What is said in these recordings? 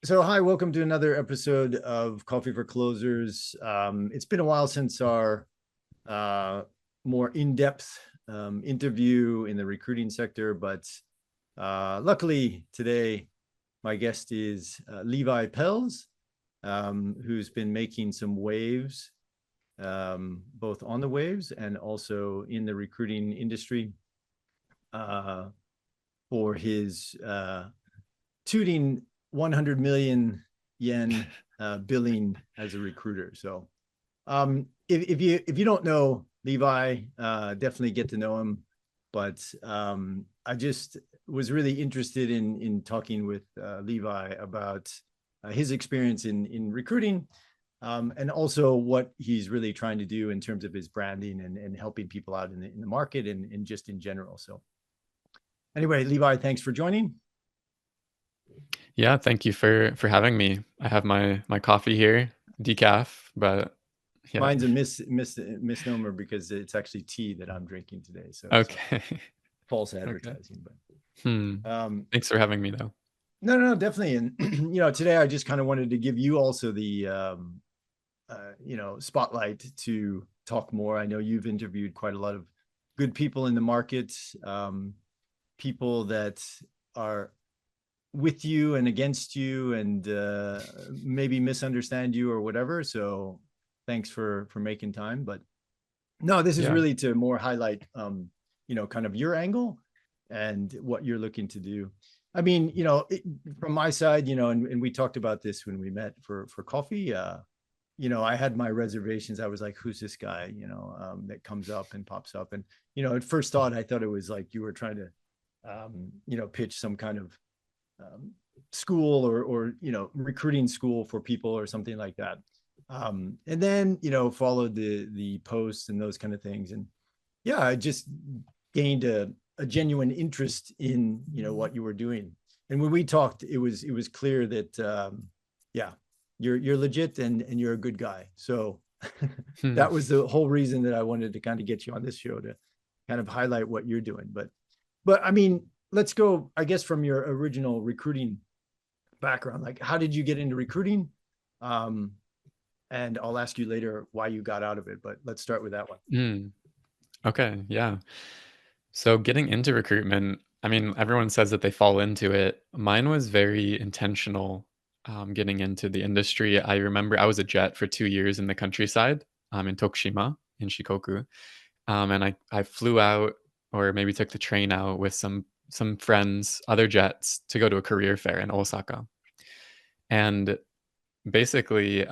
So, hi, welcome to another episode of Coffee for Closers. It's been a while since our uh, more in-depth interview in the recruiting sector, but luckily today my guest is Levi Pells, who's been making some waves, both on the waves and also in the recruiting industry uh, for his tooting 100 million yen billing as a recruiter. So if you don't know Levi, definitely get to know him. But I just was really interested in talking with Levi about his experience in recruiting, and also what he's really trying to do in terms of his branding and helping people out in the market and just in general. So anyway, Levi, thanks for joining. Yeah, thank you for having me. I have my coffee here, decaf, but yeah. Mine's a misnomer because it's actually tea that I'm drinking today. So it's Okay. false Okay. advertising. Hmm. But Thanks for having me though. no, definitely. And today I just kind of wanted to give you also the spotlight to talk more. I know you've interviewed quite a lot of good people in the market, people that are with you and against you, and maybe misunderstand you or whatever. So thanks for making time. But no, this is Yeah. really to more highlight, kind of your angle and what you're looking to do. I mean, from my side, and we talked about this when we met for coffee. I had my reservations. I was like, who's this guy, that comes up and pops up. And, at first thought, I thought it was like you were trying to, pitch some kind of um, school or recruiting school for people or something like that. And then followed the posts and those kind of things, and yeah, I just gained a genuine interest in what you were doing. And when we talked, it was clear that yeah, you're legit and you're a good guy. So Hmm. that was the whole reason that I wanted to kind of get you on this show to kind of highlight what you're doing. But I mean, let's go, I guess, from your original recruiting background. Like, how did you get into recruiting? Um, and I'll ask you later why you got out of it, but let's start with that one. Hmm. Okay. Yeah. So getting into recruitment, I mean, everyone says that they fall into it. Mine was very intentional. Getting into the industry. I remember I was a jet for 2 years in the countryside, in Tokushima, in Shikoku. And I flew out or maybe took the train out with some friends, other jets, to go to a career fair in Osaka. And basically,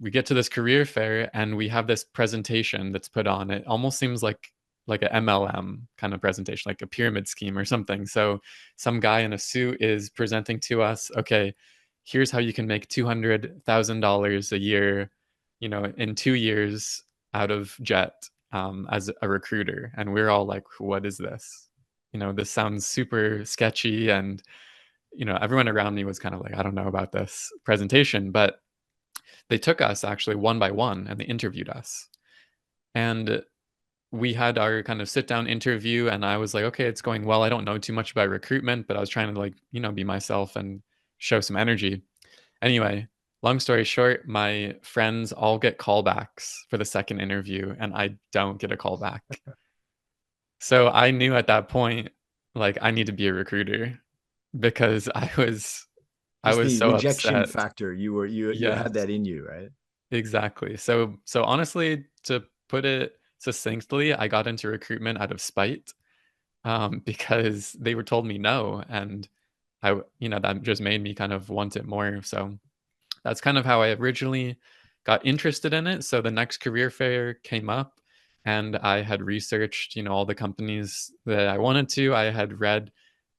we get to this career fair and we have this presentation that's put on. It almost seems like a MLM kind of presentation, like a pyramid scheme or something. So some guy in a suit is presenting to us, okay, here's how you can make $200,000 a year, in 2 years out of Jet, as a recruiter. And we're all like, what is this? This sounds super sketchy. And, everyone around me was kind of like, I don't know about this presentation, but they took us actually one by one and they interviewed us. And we had our kind of sit down interview, and I was like, okay, it's going well. I don't know too much about recruitment, but I was trying to, like, be myself and show some energy. Anyway, long story short, my friends all get callbacks for the second interview, and I don't get a call back. So I knew at that point, like, I need to be a recruiter because I Just was the so rejection upset. factor. You Yes, had that in you, right? exactly. So honestly, to put it succinctly, I got into recruitment out of spite, because they were told me no, and that just made me kind of want it more. So that's kind of how I originally got interested in it. So the next career fair came up, and I had researched, all the companies that I wanted to. I had read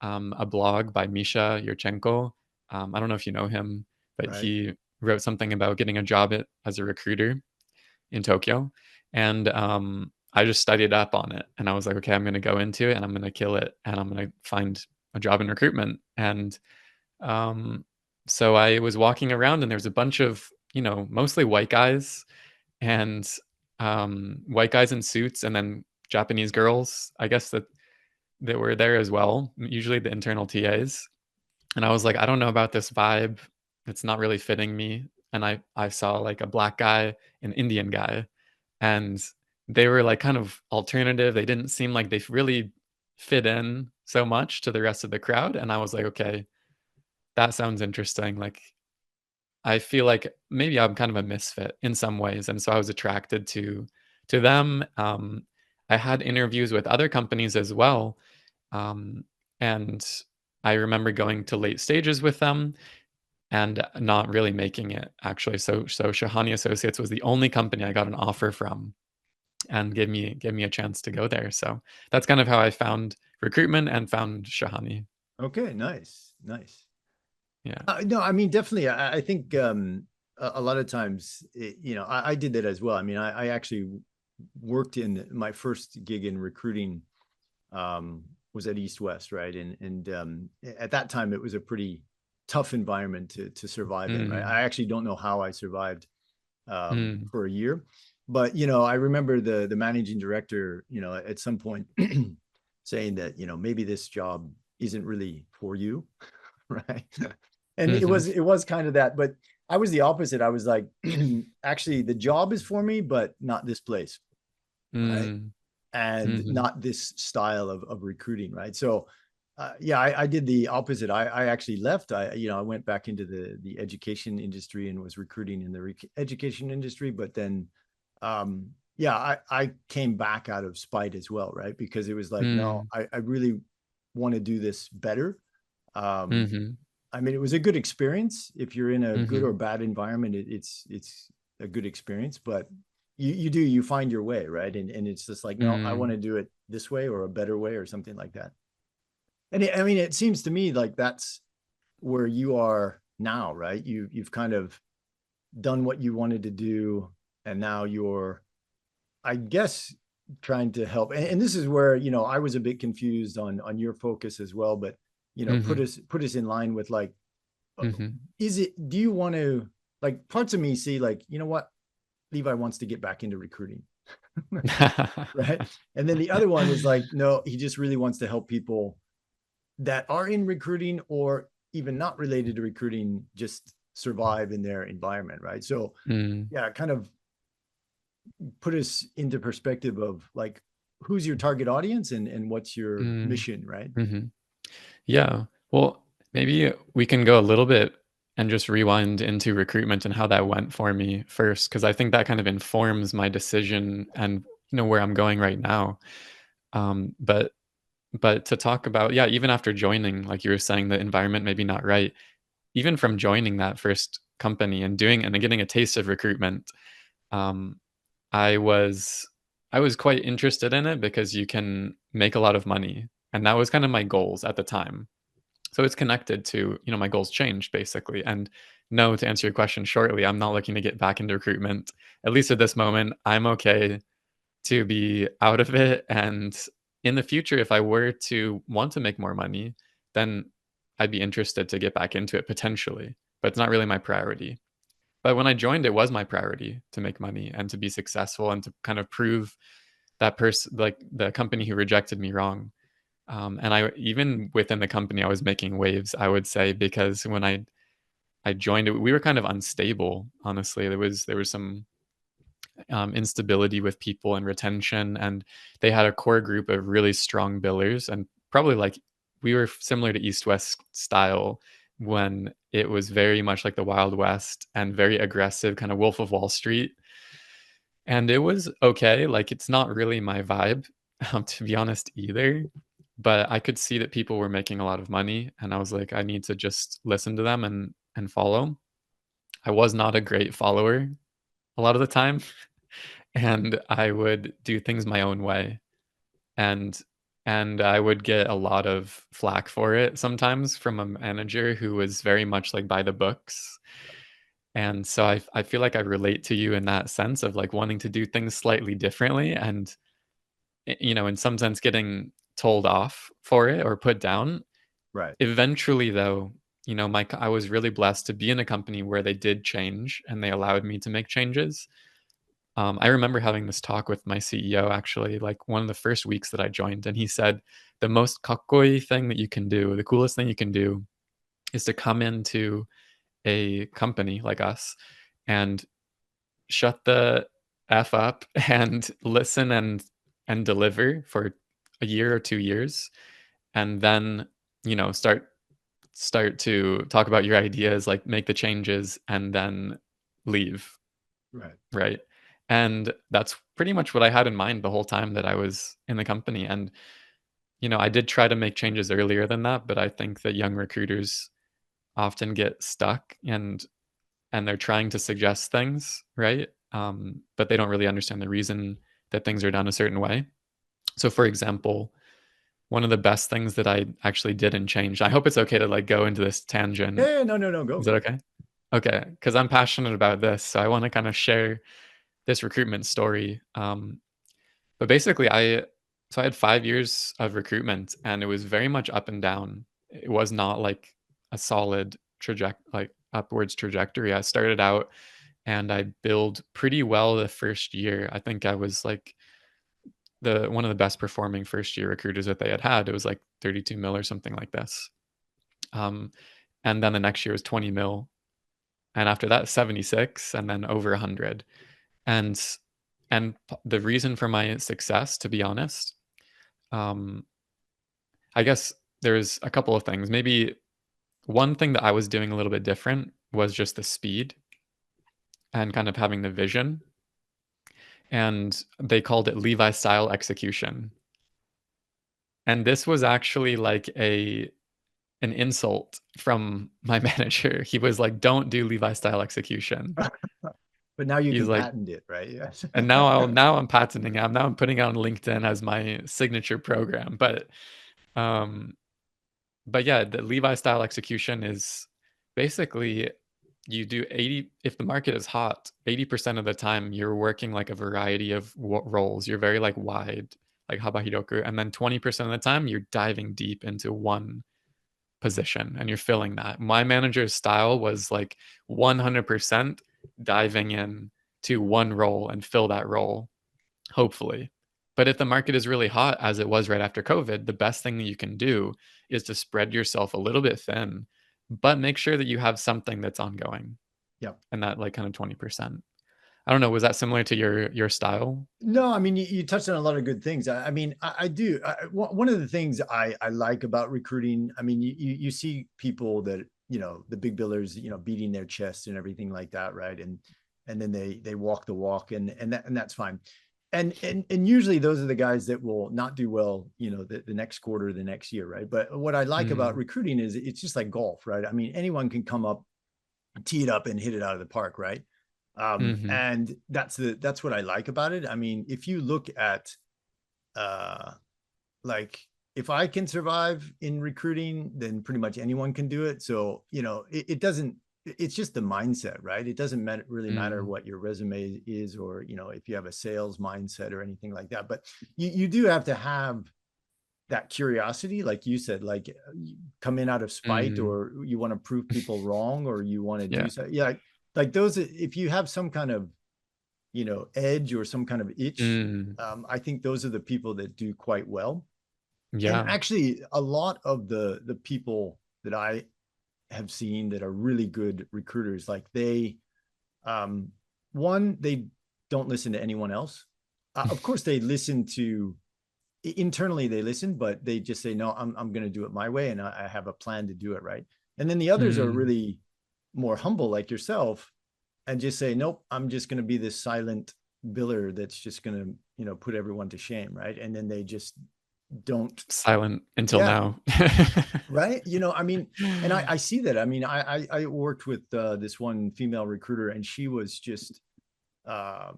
a blog by Misha Yurchenko. I don't know if you know him, but Right. he wrote something about getting a job as a recruiter in Tokyo. And I just studied up on it, and I was like, okay, I'm going to go into it and I'm going to kill it and I'm going to find a job in recruitment. And um, so I was walking around and there's a bunch of, mostly white guys and white guys in suits, and then Japanese girls, I guess, that were there as well, usually the internal TAs. And I was like, I don't know about this vibe. it's not really fitting me. And I saw like a black guy, an Indian guy, and they were like kind of alternative. They didn't seem like they really fit in so much to the rest of the crowd. And I was like, okay, that sounds interesting. Like I feel like maybe I'm kind of a misfit in some ways, and so I was attracted to them. I had interviews with other companies as well, um, and I remember going to late stages with them and not really making it actually. So Shahani Associates was the only company I got an offer from and gave me a chance to go there. So that's kind of how I found recruitment and found Shahani. Okay, nice, nice. Yeah. No, I mean, definitely. I think a lot of times, I did that as well. I mean, I actually worked in my first gig in recruiting was at East West, right? And at that time, it was a pretty tough environment to survive in, right? Mm, I actually don't know how I survived mm, for a year, but I remember the managing director, at some point saying that maybe this job isn't really for you, right? And it mhm, was it was kind of that, but I was the opposite. I was like, actually, the job is for me, but not this place, right? mm, And mhm, not this style of recruiting, right? So, yeah, I did the opposite. I actually left. I went back into the education industry and was recruiting in the education industry. But then, yeah, I came back out of spite as well, right? Because it was like, no, mm, I really want to do this better. Um, mhm, I mean, it was a good experience. If you're in a good or mhm, bad environment, it's a good experience. But you find your way, right? And it's just like, no, I want to mm, do it this way or a better way or something like that. And I mean, it seems to me like that's where you are now, right? You've kind of done what you wanted to do, and now you're, I guess, trying to help. And this is where I was a bit confused on your focus as well. But put mhm, us in line with like, mhm. is it, do you want to, like, parts of me see like, what, Levi wants to get back into recruiting. Right. And then the other one is like, no, he just really wants to help people that are in recruiting or even not related to recruiting just survive in their environment, right? So Mm, yeah, kind of put us into perspective of like, who's your target audience and what's your mm, mission, right? mhm. Yeah. Well, maybe we can go a little bit and just rewind into recruitment and how that went for me first, because I think that kind of informs my decision and where I'm going right now. But to talk about, yeah, even after joining, like you were saying, the environment maybe not right. Even from joining that first company and doing and then getting a taste of recruitment, um, I was I was quite interested in it because you can make a lot of money, and that was kind of my goals at the time. So it's connected to, my goals changed basically. And no, to answer your question shortly, I'm not looking to get back into recruitment. At least at this moment, I'm okay to be out of it. And in the future, if I were to want to make more money, then I'd be interested to get back into it potentially. But it's not really my priority. But when I joined, it was my priority to make money and to be successful and to kind of prove that person, like the company who rejected me, wrong. And I even within the company, I was making waves, I would say, because when I joined it, we were kind of unstable. Honestly, there was some instability with people and retention, and they had a core group of really strong billers, and probably like we were similar to East West style when it was very much like the Wild West and very aggressive, kind of Wolf of Wall Street. And it was okay, like, it's not really my vibe, to be honest either, but I could see that people were making a lot of money, and I was like, "I need to just listen to them and follow." I was not a great follower a lot of the time, and I would do things my own way, and and I would get a lot of flack for it sometimes from a manager who was very much, like, by the books, and so I feel like I relate to you in that sense of, like, wanting to do things slightly differently and in some sense getting told off for it or put down. Right. Eventually, though, I was really blessed to be in a company where they did change and they allowed me to make changes. I remember having this talk with my CEO actually, like one of the first weeks that I joined, and he said, "The most kakkoi thing that you can do, the coolest thing you can do, is to come into a company like us and shut the F up and listen and deliver for a year or 2 years, and then, start to talk about your ideas, like, make the changes, and then leave, Right. right? And that's pretty much what I had in mind the whole time that I was in the company, and, I did try to make changes earlier than that, but I think that young recruiters often get stuck and they're trying to suggest things, right? But they don't really understand the reason that things are done a certain way. So, for example, one of the best things that I actually did and changed. I hope it's okay to like go into this tangent. Yeah, no, no, no, go, Is that go. okay? Okay, because I'm passionate about this, so I want to kind of share this recruitment story. But basically, I had 5 years of recruitment, and it was very much up and down. It was not like a solid like upwards trajectory. I started out and I billed pretty well the first year. I think I was like the one of the best performing first year recruiters that they had had. It was like 32 mil or something like this. Um, and then the next year was 20 mil, and after that 76, and then over 100. And the reason for my success, to be honest, um, I guess there's a couple of things. Maybe one thing that I was doing a little bit different was just the speed and kind of having the vision. And they called it Levi style execution. And this was actually like an insult from my manager. He was like, "Don't do Levi style execution." But now you He's can like, patent it, right? Yes. and now I'm patenting it. Now I'm putting it on LinkedIn as my signature program. Um, but yeah, the Levi style execution is basically you do 80, if the market is hot, 80% of the time you're working like a variety of roles. You're very like wide, like Habahidoku, and then 20% of the time you're diving deep into one position and you're filling that. My manager's style was like 100% diving in to one role and fill that role, hopefully. But if the market is really hot, as it was right after COVID, the best thing that you can do is to spread yourself a little bit thin, but make sure that you have something that's ongoing, Yeah. and that like kind of 20%. I don't know, was that similar to your style? No, I mean, you touched on a lot of good things. I mean, I do. One of the things I like about recruiting, I mean, you see people that, the big billers, beating their chest and everything like that, right? And then they walk the walk, and that's fine. And usually those are the guys that will not do well, the next quarter, the next year, right? But what I like about Mm, recruiting is it's just like golf, right? I mean, anyone can come up, tee it up, and hit it out of the park, right? mhm, And that's what I like about it. I mean, if you look at uh like if I can survive in recruiting, then pretty much anyone can do it. So, it doesn't, it's just the mindset, right? It doesn't really matter mm, what your resume is, or, if you have a sales mindset or anything like that. But you do have to have that curiosity, like you said, like come in out of spite, mhm. or you want to prove people wrong, or you want to Yeah. do so. Yeah. Like those, if you have some kind of, edge or some kind of itch, Mm, I think those are the people that do quite well. And yeah. actually, a lot of the people that I have seen that are really good recruiters, like um, one, they don't listen to anyone else. Of course, they listen to internally, they listen, but they just say, no, I'm going to do it my way, and I have a plan to do it right. And then the others are Mm, really more humble, like yourself, and just say, nope, I'm just going to be this silent biller that's just going to, put everyone to shame, right? And then they just don't. silent until Yeah, now. right. I mean, and I see that. I mean, I worked with this one female recruiter, and she was just, uh,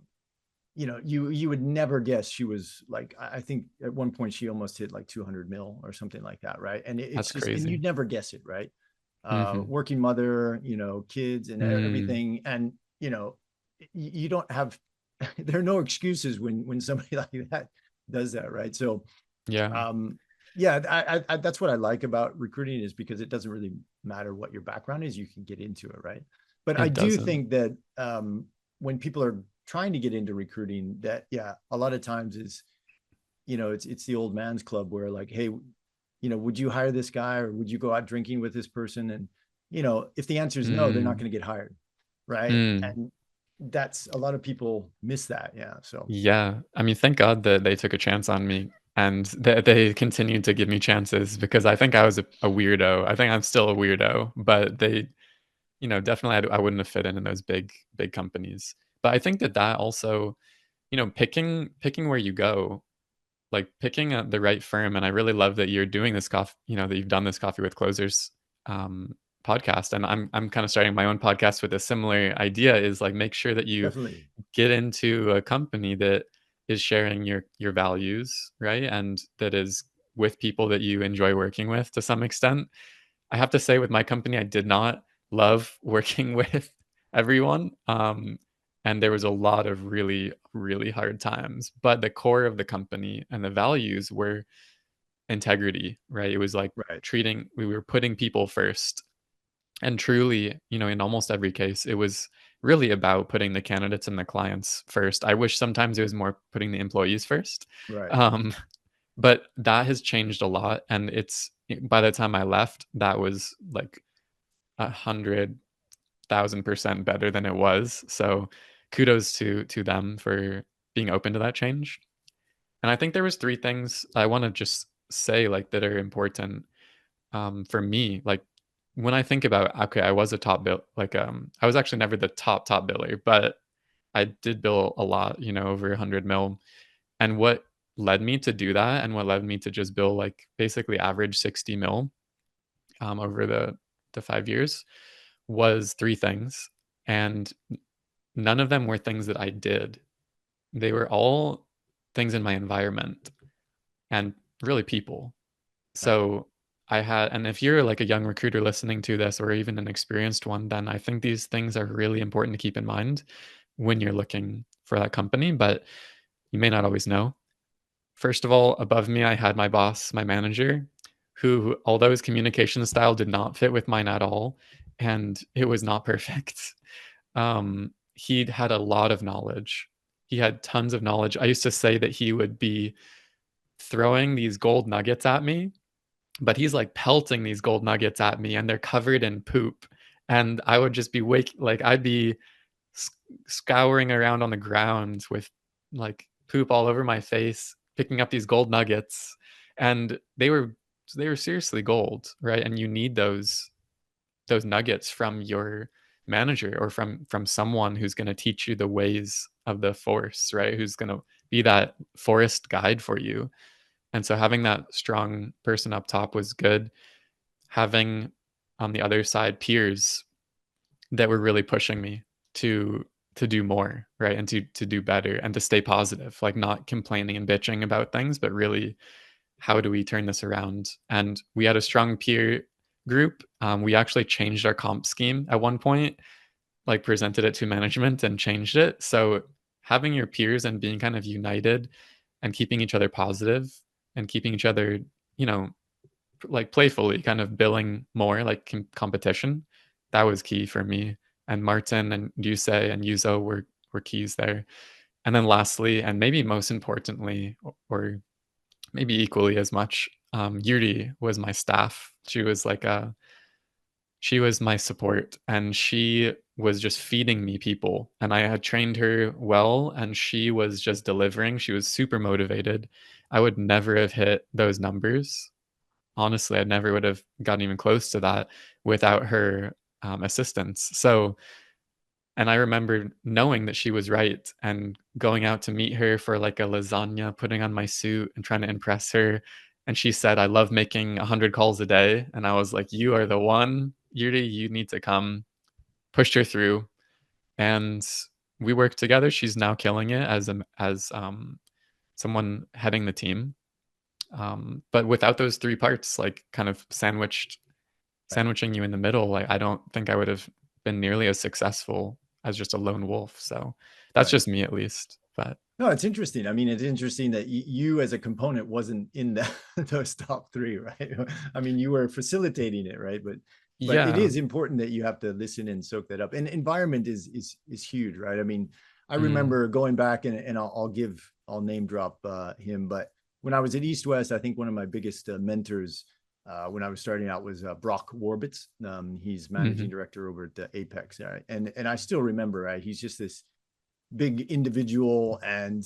you would never guess she was like, I think at one point she almost hit like 200 mil or something like that, right? And it's That's just, and crazy. you'd never guess it, right? Mhm. Working mother, kids and Mm, everything, and you don't have, there are no excuses when somebody like that does that, right? So, yeah, um, yeah, that's what I like about recruiting, is because it doesn't really matter what your background is, you can get into it, right? But I it do doesn't. think that when people are trying to get into recruiting, that yeah, a lot of times is, it's the old man's club, where like, hey, would you hire this guy, or would you go out drinking with this person? And if the answer is no, they're not Mm, going to get hired. Right. mm. And that's a lot of people miss that. Yeah. So Yeah. I mean, thank God that they took a chance on me and that they continued to give me chances because I think I was a weirdo. I think I'm still a weirdo, but they, definitely I wouldn't have fit in those big companies. But I think that also, picking where you go, like picking the right firm. And I really love that you're doing this that you've done this Coffee with Closers um, podcast. And I'm kind of starting my own podcast with a similar idea is like make sure that you definitely. get into a company that is sharing your values, right? And that is with people that you enjoy working with to some extent. I have to say with my company, I did not love working with everyone. And there was a lot of really, really hard times. But the core of the company and the values were integrity, right? It was like Right. we were putting people first. And truly, in almost every case, it was really about putting the candidates and the clients first. I wish sometimes it was more putting the employees first. Right. Um, but that has changed a lot. And by the time I left, that was like 100,000% better than it was. So kudos to them for being open to that change. And I think there was three things I want to just say like that are important for me. Like when I think about okay, I was a top bill like I was actually never the top biller, but I did bill a lot, over 100 mil. And what led me to do that and what led me to just bill like basically average 60 mil over the 5 years was three things. And none of them were things that I did. They were all things in my environment and really people. Right. So and if you're like a young recruiter listening to this or even an experienced one, then I think these things are really important to keep in mind when you're looking for that company, but you may not always know. First of all, above me, I had my boss, my manager, who, although his communication style did not fit with mine at all, and it was not perfect, he'd had a lot of knowledge. He had tons of knowledge. I used to say that he would be throwing these gold nuggets at me, but he's like pelting these gold nuggets at me, and they're covered in poop. And I would just be like, I'd be scouring around on the ground with like poop all over my face, picking up these gold nuggets, and they were seriously gold, right? And you need those nuggets from your manager or from someone who's going to teach you the ways of the force, right? Who's going to be that forest guide for you. And so having that strong person up top was good. Having on the other side peers that were really pushing me to to do more, right? And to do better and to stay positive, like not complaining and bitching about things, but really how do we turn this around? And we had a strong peer group. We actually changed our comp scheme at one point, like presented it to management and changed it. So having your peers and being kind of united and keeping each other positive and keeping each other, you know, like playfully kind of billing more like competition, that was key for me. And Martin and Yusei and Yuzo were keys there. And then lastly, and maybe most importantly, or maybe equally as much, Yuri was my staff. She was my support, and she was just feeding me people, and I had trained her well, and she was just delivering. She was super motivated. I would never have hit those numbers. Honestly, I never would have gotten even close to that without her assistance. So, and I remember knowing that she was right and going out to meet her for like a lasagna, putting on my suit and trying to impress her. And she said, I love making 100 calls a day. And I was like, you are the one, Yuri, you need to come. Pushed her through. And we worked together. She's now killing it as someone heading the team. But without those three parts, like kind of Right. sandwiching you in the middle, like I don't think I would have been nearly as successful as just a lone wolf. So that's Right. just me at least. But No, it's interesting. I mean, it's interesting that you as a component wasn't in those top three, right? I mean, you were facilitating it, right? But it yeah. is important that you have to listen and soak that up. And environment is huge, right? I mean, I Mm, remember going back and I'll name drop him, but when I was at East West, I think one of my biggest mentors when I was starting out was Brock Warbitz. He's managing Mhm. director over at Apex, and I still remember, right? He's just this big individual, and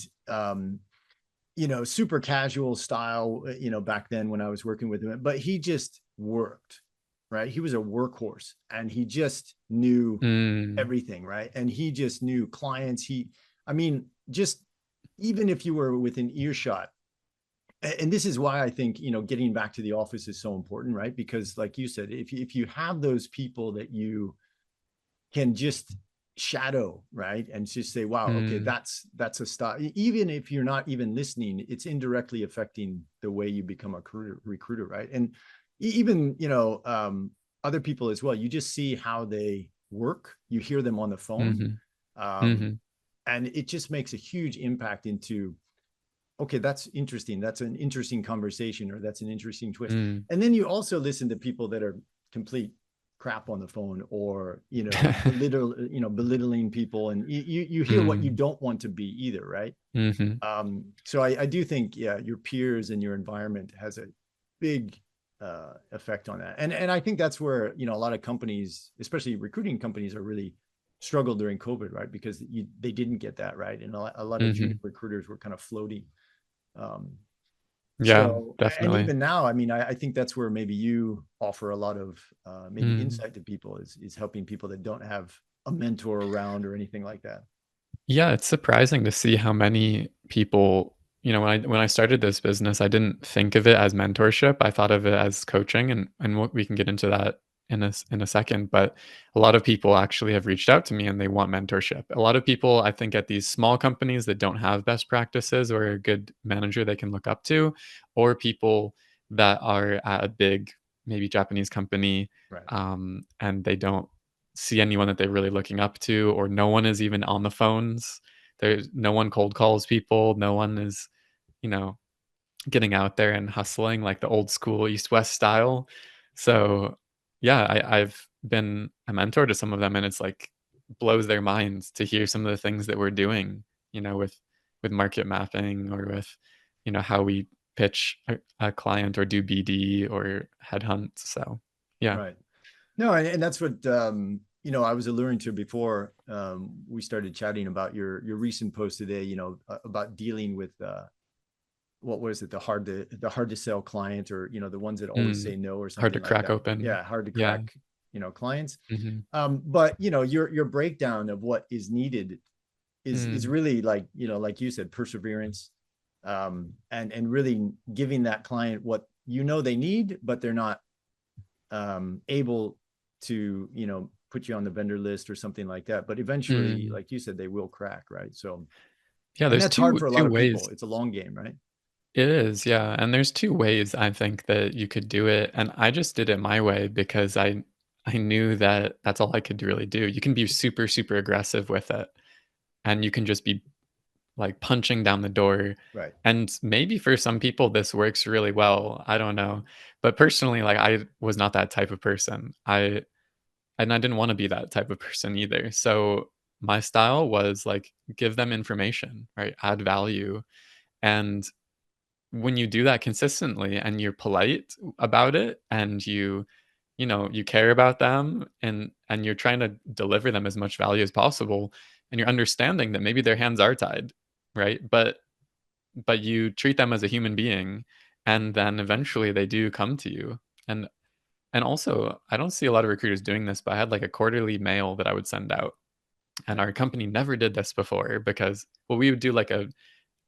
super casual style, back then when I was working with him, but he just worked, right? He was a workhorse, and he just knew Mm. everything, right? And he just knew clients. I mean, just even if you were within earshot, and this is why I think, getting back to the office is so important, right? Because like you said, if you have those people that you can just shadow, right, and just say, wow, okay, Mm. that's a stop. Even if you're not even listening, it's indirectly affecting the way you become a recruiter, right? And even, other people as well. You just see how they work, you hear them on the phone, Mhm. um, Mhm. and it just makes a huge impact into, okay, that's interesting, that's an interesting conversation, or that's an interesting twist. Mm. And then you also listen to people that are complete crap on the phone, or belittling people, and you hear what you Mm. don't want to be either, right? Mhm. So I do think, yeah, your peers and your environment has a big effect on that, and I think that's where, a lot of companies, especially recruiting companies, are really struggled during COVID, right? Because they didn't get that right, and a lot of junior Mhm. recruiters were kind of floaty. um, Yeah, so, and definitely. even now, I mean, I think that's where maybe you offer a lot of maybe Mm. insight to people, is helping people that don't have a mentor around or anything like that. Yeah, it's surprising to see how many people, when I started this business, I didn't think of it as mentorship. I thought of it as coaching, and what we can get into that in a second. But a lot of people actually have reached out to me and they want mentorship. A lot of people, I think, at these small companies that don't have best practices or a good manager they can look up to, or people that are at a big, maybe Japanese company, Right. and they don't see anyone that they're really looking up to, or no one is even on the phones. There's no one cold calls people. No one is, you know, getting out there and hustling like the old school East West style. So yeah, I've been a mentor to some of them, and it's like blows their minds to hear some of the things that we're doing, with market mapping, or with, how we pitch a client or do BD or headhunt. So yeah. Right. No, and that's what, I was alluding to before we started chatting about your recent post today, about dealing with what was it, the hard to sell client, or the ones that always Mm. say no, or Hard to something like crack that. open. Yeah, hard to Yeah. crack, clients. Mhm. But your breakdown of what is needed is Mm. really, like you said, perseverance, and really giving that client what they need, but they're not able to, put you on the vendor list or something like that. But eventually, Mm. like you said, they will crack, right? So, Yeah, and there's that's hard 2 for a lot 2 of ways. people. It's a long game, right? It is, yeah, and there's 2 ways I think that you could do it, and I just did it my way because I knew that that's all I could really do. You can be super, super aggressive with it, and you can just be, like, punching down the door, Right. and maybe for some people this works really well, I don't know, but personally, like, I was not that type of person. I didn't wanna be that type of person either, so my style was, like, give them information, right? Add value, and when you do that consistently and you're polite about it, and you care about them, and you're trying to deliver them as much value as possible, and you're understanding that maybe their hands are tied, right? But you treat them as a human being, and then eventually they do come to you. And also, I don't see a lot of recruiters doing this, but I had like a quarterly mail that I would send out. And Right. our company never did this before because, well, we would do like a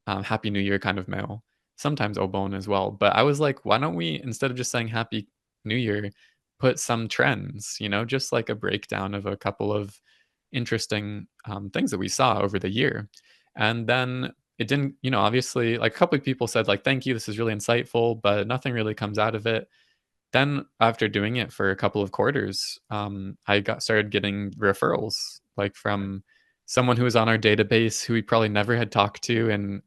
Happy New Year kind of mail, sometimes Obon as well. But I was like, why don't we, instead of just saying Happy New Year, put some trends, just like a breakdown of a couple of interesting things that we saw over the year. And then it didn't, obviously, like a couple of people said, like, thank you, this is really insightful, but nothing really comes out of it. Then after doing it for a couple of quarters, I got started getting referrals, like Right. from someone who was on our database who we probably never had talked to in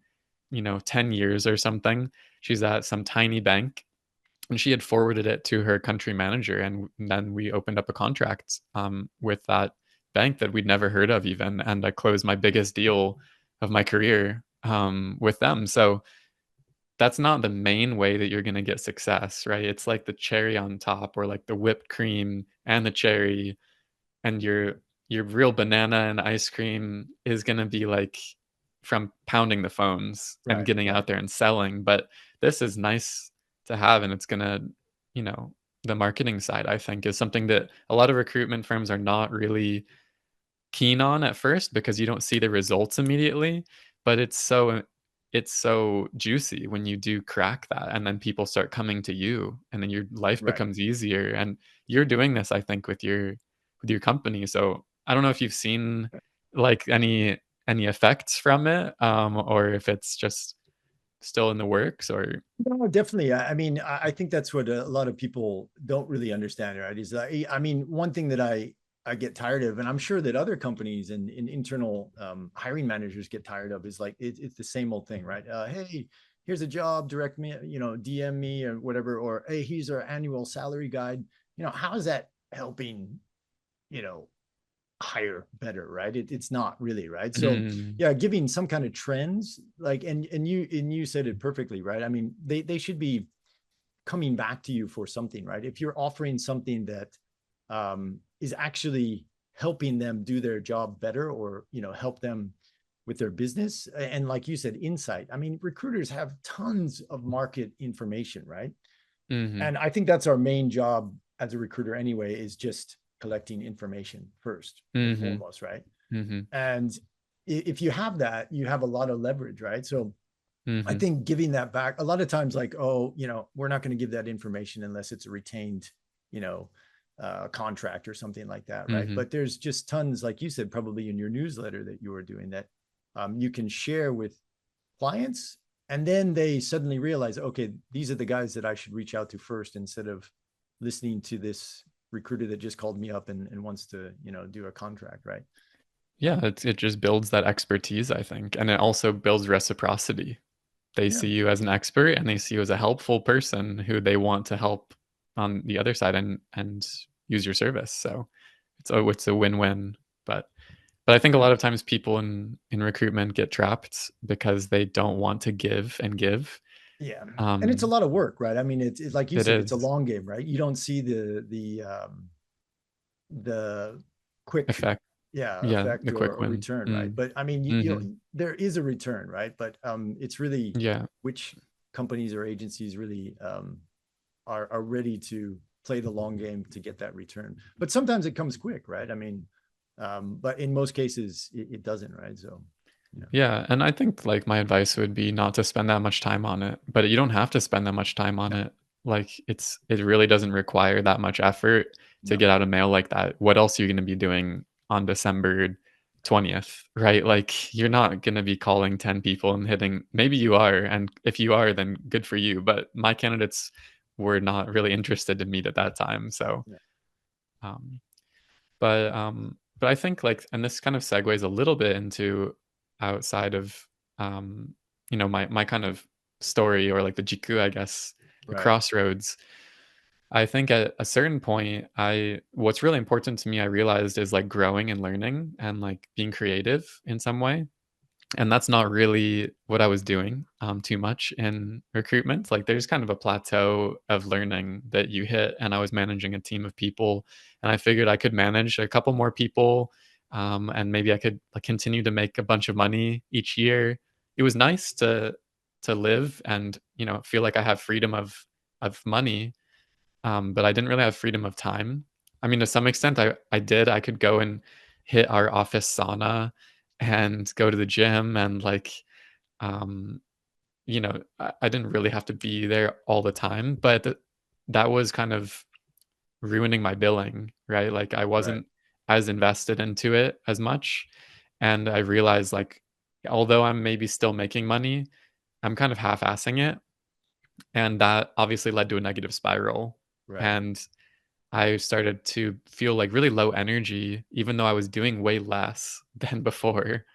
10 years or something. She's at some tiny bank, and she had forwarded it to her country manager, and then we opened up a contract with that bank that we'd never heard of even, and I closed my biggest deal of my career with them. So that's not the main way that you're gonna get success, right? It's like the cherry on top or like the whipped cream and the cherry, and your real banana and ice cream is gonna be like from pounding the phones and Right, getting right, out there and selling. But this is nice to have, and it's gonna, you know, the marketing side, I think, is something that a lot of recruitment firms are not really keen on at first because you don't see the results immediately, but it's so juicy when you do crack that, and then people start coming to you, and then your life right. becomes easier, and you're doing this, I think, with your company, so I don't know if you've seen, like, any effects from it, or if it's just still in the works or No, definitely. I mean, I think that's what a lot of people don't really understand, right? Is I mean, one thing that I get tired of, and I'm sure that other companies and internal hiring managers get tired of, is like it's the same old thing, right? Hey, here's a job, direct me, DM me or whatever, or hey, here's our annual salary guide. How is that helping? You know, hire better, right? It's not really, right? So Mm, yeah, giving some kind of trends, like, and you said it perfectly, right? I mean, they should be coming back to you for something, right? If you're offering something that is actually helping them do their job better, or help them with their business, and like you said, insight. I mean, recruiters have tons of market information, right? mhm, And I think that's our main job as a recruiter anyway, is just collecting information first and mhm, foremost, right? mhm, And if you have that, you have a lot of leverage, right? So I mhm, think giving that back a lot of times, like, oh, we're not going to give that information unless it's a retained, you know, contract or something like that, right? mhm. But there's just tons, like you said, probably in your newsletter that you are doing, that you can share with clients, and then they suddenly realize, okay, these are the guys that I should reach out to first, instead of listening to this recruiter that just called me up and wants to do a contract, right? Yeah, it just builds that expertise, I think, and it also builds reciprocity. They Yeah, see you as an expert, and they see you as a helpful person who they want to help on the other side and use your service, so it's a win-win, but I think a yeah, lot of times people in recruitment get trapped because they don't want to give and give. yeah. And it's a Um, lot of work, right? I mean, it's like you it said, it's a is. long game, right? You don't see the quick, Effect. yeah, Yeah, effect the or, quick or win. return, right? Mm. But I mean, Mhm. there is a return, right? But it's really Yeah. which companies or agencies really are ready to play the long game to get that return. But sometimes it comes quick, right? I mean, but in most cases it doesn't, right? So yeah, Yeah, and I think, like, my advice would be not to spend that much time on it, but you don't have to spend that much time on no, it. Like, it really doesn't require that much effort to no, get out a mail like that. What else are you gonna be doing on December 20th, right? Like, you're not gonna be calling 10 people and hitting maybe you are, and if you are, then good for you, but my candidates were not really interested to meet at that time, so, yeah, um but I think, like, and this kind of segues a little bit into outside of, um, my kind of story or, like, the jiku, I guess, the right, crossroads. I think at a certain point, I what's really important to me, I realized, is, like, growing and learning and, like, being creative in some way. And that's not really what I was doing, too much in recruitment. Like, there's kind of a plateau of learning that you hit, and I was managing a team of people, and I figured I could manage a couple more people, and maybe I could, like, continue to make a bunch of money each year. It was nice to live and, feel like I have freedom of money, but I didn't really have freedom of time. I mean, to some extent, I did. I could go and hit our office sauna and go to the gym and, like, um, I didn't really have to be there all the time, but that was kind of ruining my billing, right? Like, I right, wasn't as invested into it as much, and I realized, like, although I'm maybe still making money, I'm kind of half-assing it, and that obviously led to a negative spiral, right, and I started to feel, like, really low energy even though I was doing way less than before.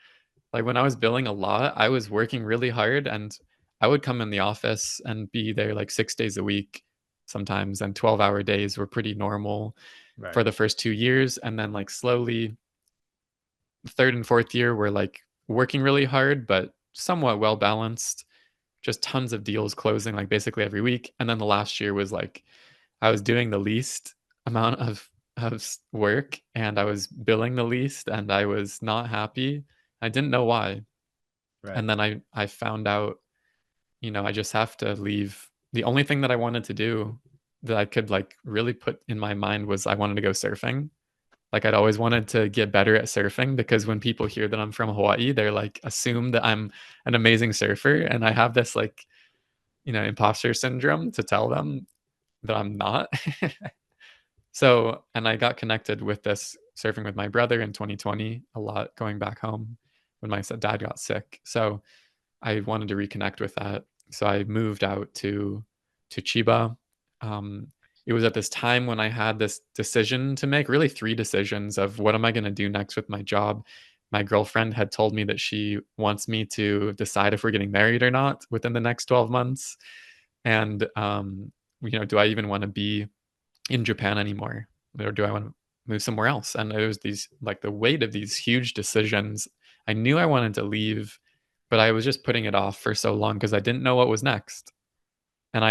Like, when I was billing a lot, I was working really hard, and I would come in the office and be there, like, 6 days a week sometimes, and 12-hour days were pretty normal right, for the first 2 years, and then, like, slowly, 3rd and 4th year were, like, working really hard, but somewhat well balanced, just tons of deals closing like basically every week. And then the last year was like I was doing the least amount of work and I was billing the least and I was not happy. I didn't know why. Right. And then I found out, I just have to leave. The only thing that I wanted to do that I could like really put in my mind was I wanted to go surfing. Like I'd always wanted to get better at surfing because when people hear that I'm from Hawaii, they're like assume that I'm an amazing surfer and I have this like, imposter syndrome to tell them that I'm not. So, and I got connected with this surfing with my brother in 2020 a lot going back home when my dad got sick. So, I wanted to reconnect with that. So I moved out to Chiba. Um, it was at this time when I had this decision to make, really three decisions of what am I going to do next with my job. My girlfriend had told me that she wants me to decide if we're getting married or not within the next 12 months. And, do I even want to be in Japan anymore? Or do I want to move somewhere else? And it was these, like the weight of these huge decisions. I knew I wanted to leave, but I was just putting it off for so long because I didn't know what was next. And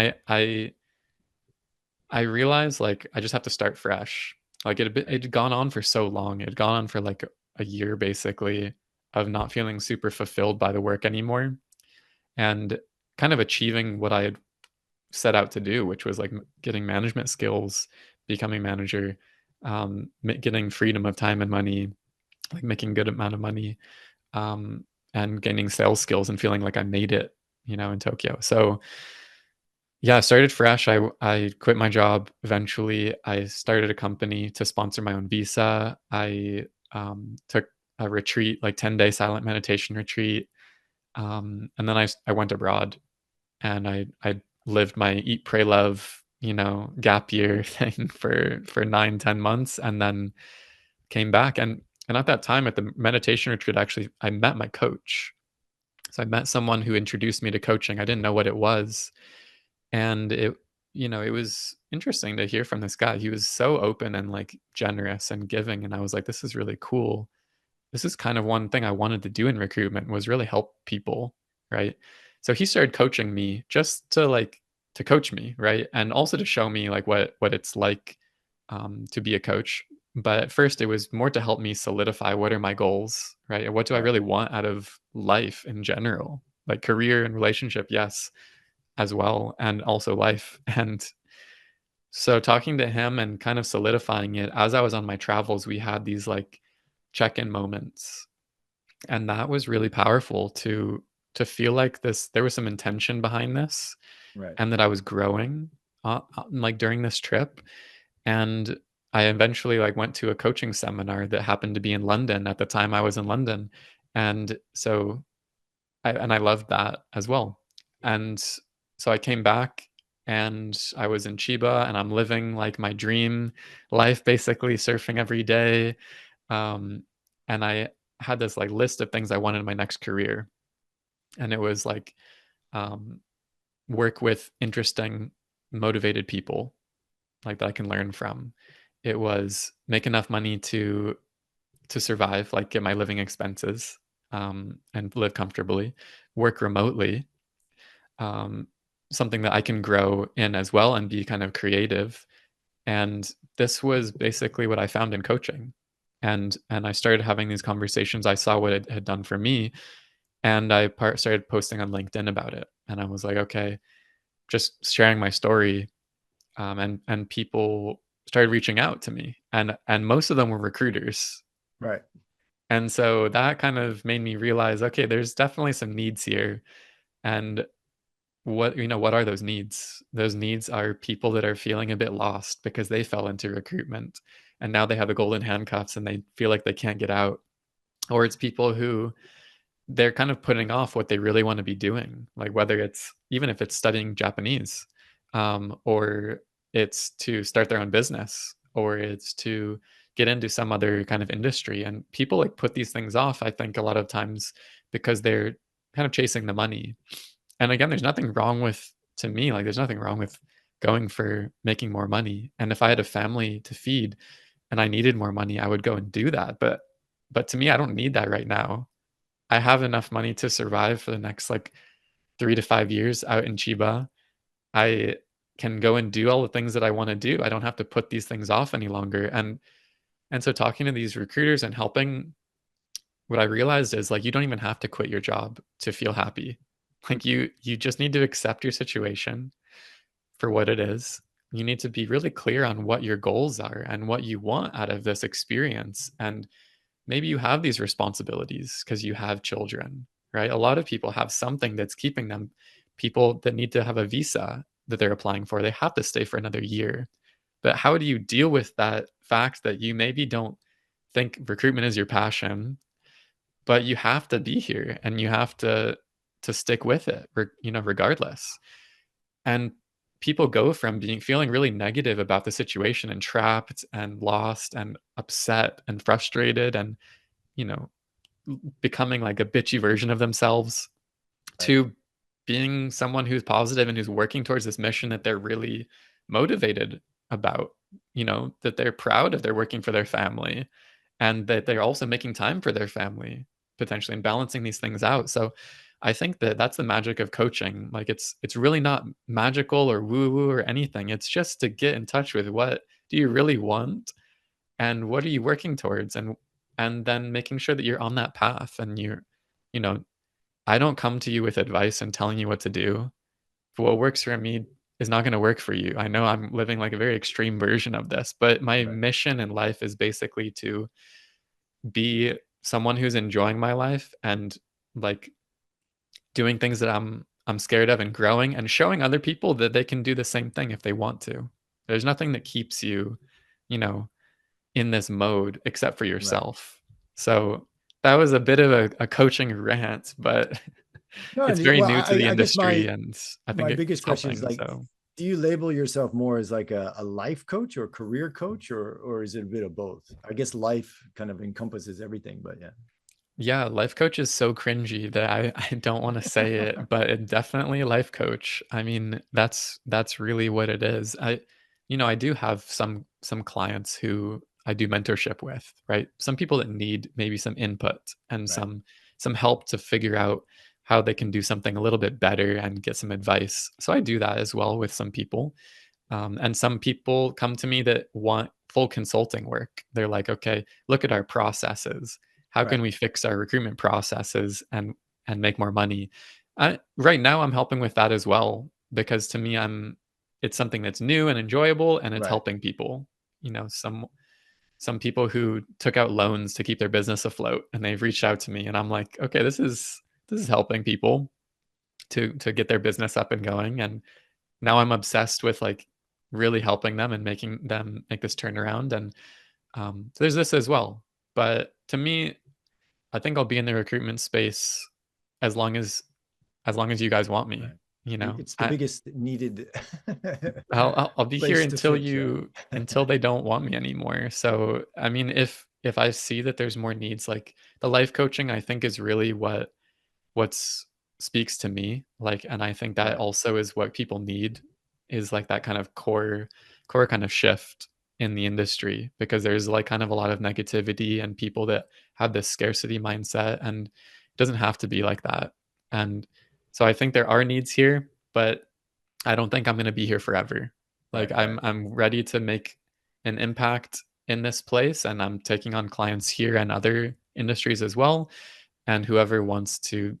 I realized like I just have to start fresh. Like it had gone on for so long. It had gone on for like a year basically of not feeling super fulfilled by the work anymore and kind of achieving what I had set out to do, which was like getting management skills, becoming manager, getting freedom of time and money, like making good amount of money, um, and gaining sales skills and feeling like I made it, in Tokyo. So yeah, I started fresh. I quit my job eventually. I started a company to sponsor my own visa. I took a retreat, like 10-day silent meditation retreat, and then I went abroad and I lived my eat pray love gap year thing for 9-10 months and then came back and at that time at the meditation retreat actually I met my coach. So I met someone who introduced me to coaching. I didn't know what it was, and it was interesting to hear from this guy. He was so open and like generous and giving, and I was like, this is really cool. This is kind of one thing I wanted to do in recruitment was really help people, right? So he started coaching me just to coach me, right? And also to show me like what it's like to be a coach. But at first it was more to help me solidify what are my goals, right? And what do I Right. really want out of life in general? Like career and relationship, yes, as well, and also life. And so talking to him and kind of solidifying it as I was on my travels, we had these like check-in moments, and that was really powerful to feel like this there was some intention behind this Right. and that I was growing like during this trip. And I eventually like went to a coaching seminar that happened to be in London at the time I was in London. And so I loved that as well. And so I came back and I was in Chiba and I'm living like my dream life, basically surfing every day. Um, and I had this like list of things I wanted in my next career. And it was like um, work with interesting, motivated people like that I can learn from. It was make enough money to survive, like get my living expenses and live comfortably, work remotely, um, something that I can grow in as well and be kind of creative. And this was basically what I found in coaching. And I started having these conversations. I saw what it had done for me, and I started posting on LinkedIn about it. And I was like, okay, just sharing my story, and people started reaching out to me, and most of them were recruiters. Right. And so that kind of made me realize, okay, there's definitely some needs here. And what are those needs? Those needs are people that are feeling a bit lost because they fell into recruitment and now they have the golden handcuffs and they feel like they can't get out. Or it's people who they're kind of putting off what they really want to be doing, like whether it's even if it's studying Japanese, or it's to start their own business, or it's to get into some other kind of industry. And people like put these things off, I think, a lot of times because they're kind of chasing the money. And again, there's nothing wrong with, to me, like there's nothing wrong with going for making more money. And if I had a family to feed and I needed more money, I would go and do that. But to me, I don't need that right now. I have enough money to survive for the next like 3 to 5 years out in Chiba, I can go and do all the things that I want to do. I don't have to put these things off any longer. And so talking to these recruiters and helping, what I realized is like you don't even have to quit your job to feel happy. Like you just need to accept your situation for what it is. You need to be really clear on what your goals are and what you want out of this experience. And maybe you have these responsibilities because you have children, right? A lot of people have something that's keeping them. People that need to have a visa that they're applying for, they have to stay for another year. But how do you deal with that fact that you maybe don't think recruitment is your passion, but you have to be here and you have to stick with it, regardless. And people go from being feeling really negative about the situation and trapped and lost and upset and frustrated and you know becoming like a bitchy version of themselves Right. to being someone who's positive and who's working towards this mission that they're really motivated about, that they're proud of, they're working for their family and that they're also making time for their family potentially and balancing these things out. So I think that that's the magic of coaching. Like it's really not magical or woo woo or anything. It's just to get in touch with what do you really want and what are you working towards, and then making sure that you're on that path and you know I don't come to you with advice and telling you what to do. What works for me is not going to work for you. I know I'm living like a very extreme version of this, but my Right. mission in life is basically to be someone who's enjoying my life and like doing things that I'm scared of and growing and showing other people that they can do the same thing if they want to. There's nothing that keeps you, you know, in this mode except for Right. yourself. So that was a bit of a coaching rant, but No, it's and very well, new to the I guess industry and I think my it's biggest question is helping. like, So do you label yourself more as like a life coach or career coach, or is it a bit of both? I guess life kind of encompasses everything, but yeah. yeah, life coach is so cringy that I don't want to say it, but it definitely life coach. I mean, that's really what it is. I do have some clients who I do mentorship with, right? Some people that need maybe some input and Right. some help to figure out how they can do something a little bit better and get some advice. So I do that as well with some people. And some people come to me that want full consulting work. They're like, okay, look at our processes. How can Right. we fix our recruitment processes and make more money? Right now, I'm helping with that as well because to me, it's something that's new and enjoyable, and it's Right. helping people. Some people who took out loans to keep their business afloat, and they've reached out to me, and I'm like, okay, this is helping people to get their business up and going, and now I'm obsessed with like really helping them and making them make this turnaround. And so there's this as well. But to me, I think I'll be in the recruitment space as long as you guys want me. Right. You know, It's the biggest needed I'll be here place to until fit. Yeah. you until they don't want me anymore. So I mean, if I see that there's more needs, like the life coaching, I think is really what's speaks to me, like, and I think that Right. also is what people need, is like that kind of core kind of shift in the industry, because there's like kind of a lot of negativity and people that have this scarcity mindset, and it doesn't have to be like that. And so I think there are needs here, but I don't think I'm going to be here forever. Like Right. I'm ready to make an impact in this place, and I'm taking on clients here and other industries as well. And whoever wants to,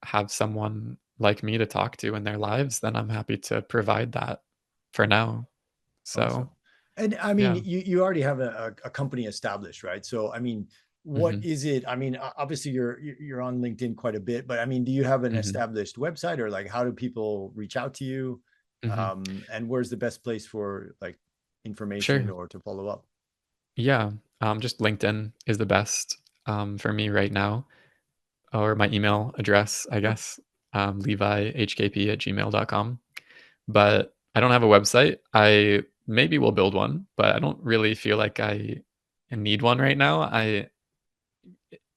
have someone like me to talk to in their lives, then I'm happy to provide that for now. So, Awesome. And I mean, yeah. you already have a company established, right? So I mean, what Mhm. is it? I mean, obviously you're on LinkedIn quite a bit, but I mean, do you have an Mhm. established website, or like how do people reach out to you? Mhm. And where's the best place for like information Sure. or to follow up? Yeah. Just LinkedIn is the best for me right now, or my email address, I Sure. guess, levihkp@gmail.com. But I don't have a website. I maybe will build one, but I don't really feel like I need one right now.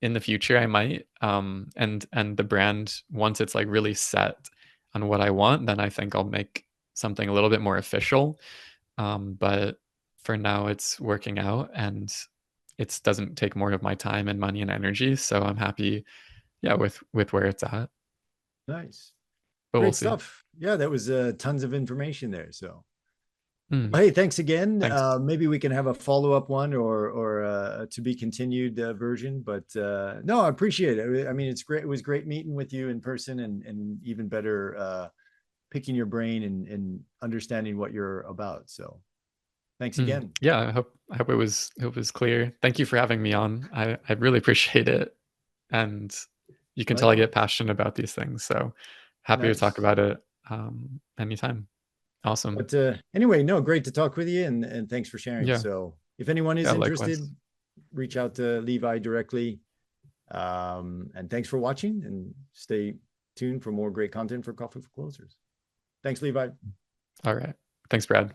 In the future, I might. And the brand, once it's like really set on what I want, then I think I'll make something a little bit more official. But for now, it's working out, and it doesn't take more of my time and money and energy. So I'm happy, yeah, with where it's at. Nice. but we'll Great see. stuff. Yeah, that was tons of information there. So, Mm, well, hey, thanks again. thanks. Maybe we can have a follow-up one or to be continued version. But no, I appreciate it. I mean, it's great. It was great meeting with you in person, and even better picking your brain and understanding what you're about. So, thanks Mm, again. yeah, I hope it was clear. Thank you for having me on. I really appreciate it, and you can tell I get Likewise. passionate about these things. So happy to talk Nice. about it anytime. Awesome. But anyway, no, great to talk with you, and thanks for sharing. Yeah, So, if anyone is yeah, interested, likewise. reach out to Levi directly. And thanks for watching, and stay tuned for more great content for Coffee for Closers. Thanks, Levi. All right. Thanks, Brad.